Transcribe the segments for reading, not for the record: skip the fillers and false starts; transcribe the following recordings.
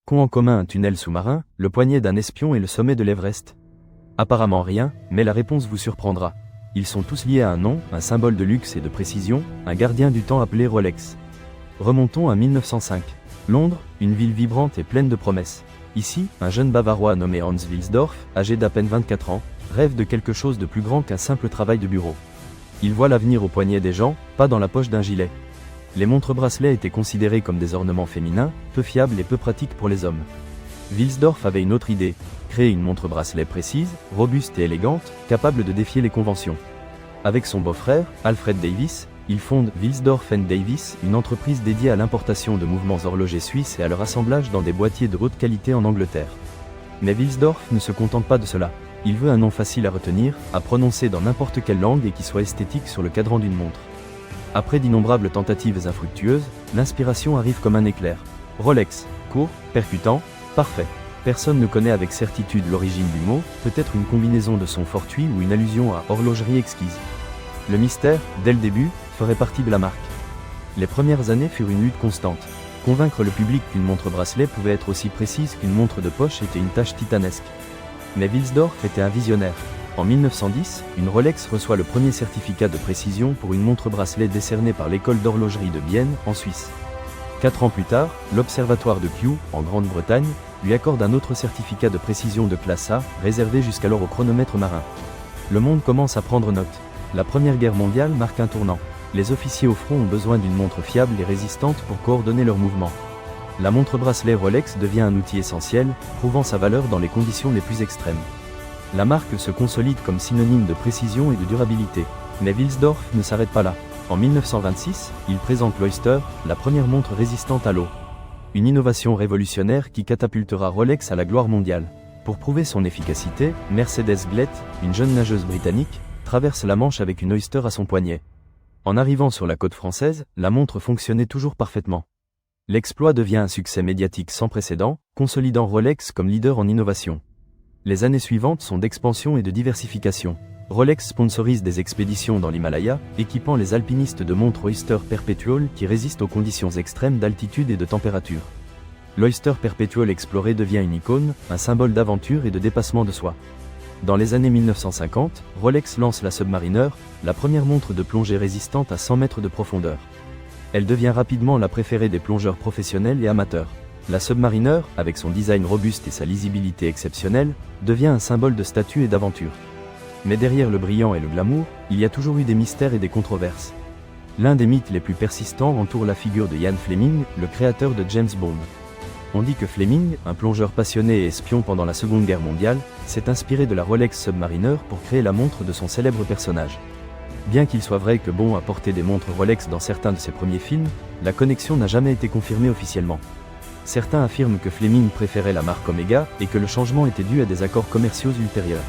Qu'ont en commun un tunnel sous-marin, le poignet d'un espion et le sommet de l'Everest? Apparemment rien, mais la réponse vous surprendra. Ils sont tous liés à un nom, un symbole de luxe et de précision, un gardien du temps appelé Rolex. Remontons à 1905. Londres, une ville vibrante et pleine de promesses. Ici, un jeune Bavarois nommé Hans Wilsdorf, âgé d'à peine 24 ans, rêve de quelque chose de plus grand qu'un simple travail de bureau. Il voit l'avenir au poignet des gens, pas dans la poche d'un gilet. Les montres-bracelets étaient considérés comme des ornements féminins, peu fiables et peu pratiques pour les hommes. Wilsdorf avait une autre idée, créer une montre-bracelet précise, robuste et élégante, capable de défier les conventions. Avec son beau-frère, Alfred Davis, il fonde Wilsdorf & Davis, une entreprise dédiée à l'importation de mouvements horlogers suisses et à leur assemblage dans des boîtiers de haute qualité en Angleterre. Mais Wilsdorf ne se contente pas de cela. Il veut un nom facile à retenir, à prononcer dans n'importe quelle langue et qui soit esthétique sur le cadran d'une montre. Après d'innombrables tentatives infructueuses, l'inspiration arrive comme un éclair. Rolex, court, percutant, parfait. Personne ne connaît avec certitude l'origine du mot, peut-être une combinaison de sons fortuits ou une allusion à horlogerie exquise. Le mystère, dès le début, ferait partie de la marque. Les premières années furent une lutte constante. Convaincre le public qu'une montre-bracelet pouvait être aussi précise qu'une montre de poche était une tâche titanesque. Mais Wilsdorf était un visionnaire. En 1910, une Rolex reçoit le premier certificat de précision pour une montre-bracelet décerné par l'école d'horlogerie de Bienne, en Suisse. 4 ans plus tard, l'Observatoire de Kew, en Grande-Bretagne, lui accorde un autre certificat de précision de classe A, réservé jusqu'alors au chronomètre marin. Le monde commence à prendre note. La Première Guerre mondiale marque un tournant. Les officiers au front ont besoin d'une montre fiable et résistante pour coordonner leurs mouvements. La montre-bracelet Rolex devient un outil essentiel, prouvant sa valeur dans les conditions les plus extrêmes. La marque se consolide comme synonyme de précision et de durabilité. Mais Wilsdorf ne s'arrête pas là. En 1926, il présente l'Oyster, la première montre résistante à l'eau. Une innovation révolutionnaire qui catapultera Rolex à la gloire mondiale. Pour prouver son efficacité, Mercedes Glett, une jeune nageuse britannique, traverse la Manche avec une Oyster à son poignet. En arrivant sur la côte française, la montre fonctionnait toujours parfaitement. L'exploit devient un succès médiatique sans précédent, consolidant Rolex comme leader en innovation. Les années suivantes sont d'expansion et de diversification. Rolex sponsorise des expéditions dans l'Himalaya, équipant les alpinistes de montres Oyster Perpetual qui résistent aux conditions extrêmes d'altitude et de température. L'Oyster Perpetual explorée devient une icône, un symbole d'aventure et de dépassement de soi. Dans les années 1950, Rolex lance la Submariner, la première montre de plongée résistante à 100 mètres de profondeur. Elle devient rapidement la préférée des plongeurs professionnels et amateurs. La Submariner, avec son design robuste et sa lisibilité exceptionnelle, devient un symbole de statut et d'aventure. Mais derrière le brillant et le glamour, il y a toujours eu des mystères et des controverses. L'un des mythes les plus persistants entoure la figure de Ian Fleming, le créateur de James Bond. On dit que Fleming, un plongeur passionné et espion pendant la Seconde Guerre mondiale, s'est inspiré de la Rolex Submariner pour créer la montre de son célèbre personnage. Bien qu'il soit vrai que Bond a porté des montres Rolex dans certains de ses premiers films, la connexion n'a jamais été confirmée officiellement. Certains affirment que Fleming préférait la marque Omega et que le changement était dû à des accords commerciaux ultérieurs.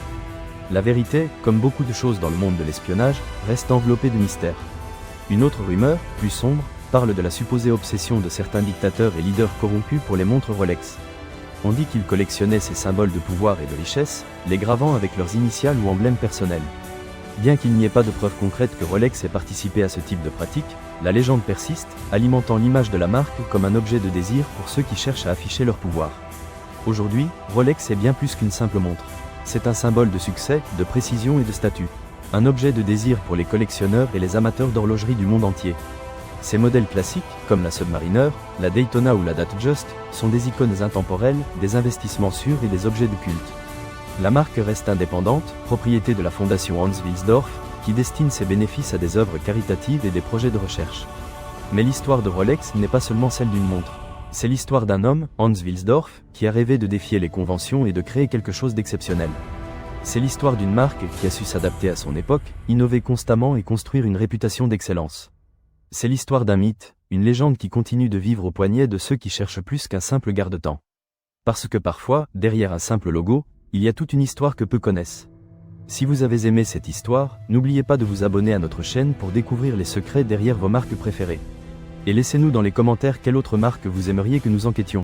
La vérité, comme beaucoup de choses dans le monde de l'espionnage, reste enveloppée de mystères. Une autre rumeur, plus sombre, parle de la supposée obsession de certains dictateurs et leaders corrompus pour les montres Rolex. On dit qu'ils collectionnaient ces symboles de pouvoir et de richesse, les gravant avec leurs initiales ou emblèmes personnels. Bien qu'il n'y ait pas de preuves concrètes que Rolex ait participé à ce type de pratique, la légende persiste, alimentant l'image de la marque comme un objet de désir pour ceux qui cherchent à afficher leur pouvoir. Aujourd'hui, Rolex est bien plus qu'une simple montre. C'est un symbole de succès, de précision et de statut. Un objet de désir pour les collectionneurs et les amateurs d'horlogerie du monde entier. Ces modèles classiques, comme la Submariner, la Daytona ou la Datejust, sont des icônes intemporelles, des investissements sûrs et des objets de culte. La marque reste indépendante, propriété de la fondation Hans Wilsdorf, qui destine ses bénéfices à des œuvres caritatives et des projets de recherche. Mais l'histoire de Rolex n'est pas seulement celle d'une montre. C'est l'histoire d'un homme, Hans Wilsdorf, qui a rêvé de défier les conventions et de créer quelque chose d'exceptionnel. C'est l'histoire d'une marque qui a su s'adapter à son époque, innover constamment et construire une réputation d'excellence. C'est l'histoire d'un mythe, une légende qui continue de vivre au poignet de ceux qui cherchent plus qu'un simple garde-temps. Parce que parfois, derrière un simple logo, il y a toute une histoire que peu connaissent. Si vous avez aimé cette histoire, n'oubliez pas de vous abonner à notre chaîne pour découvrir les secrets derrière vos marques préférées. Et laissez-nous dans les commentaires quelle autre marque vous aimeriez que nous enquêtions.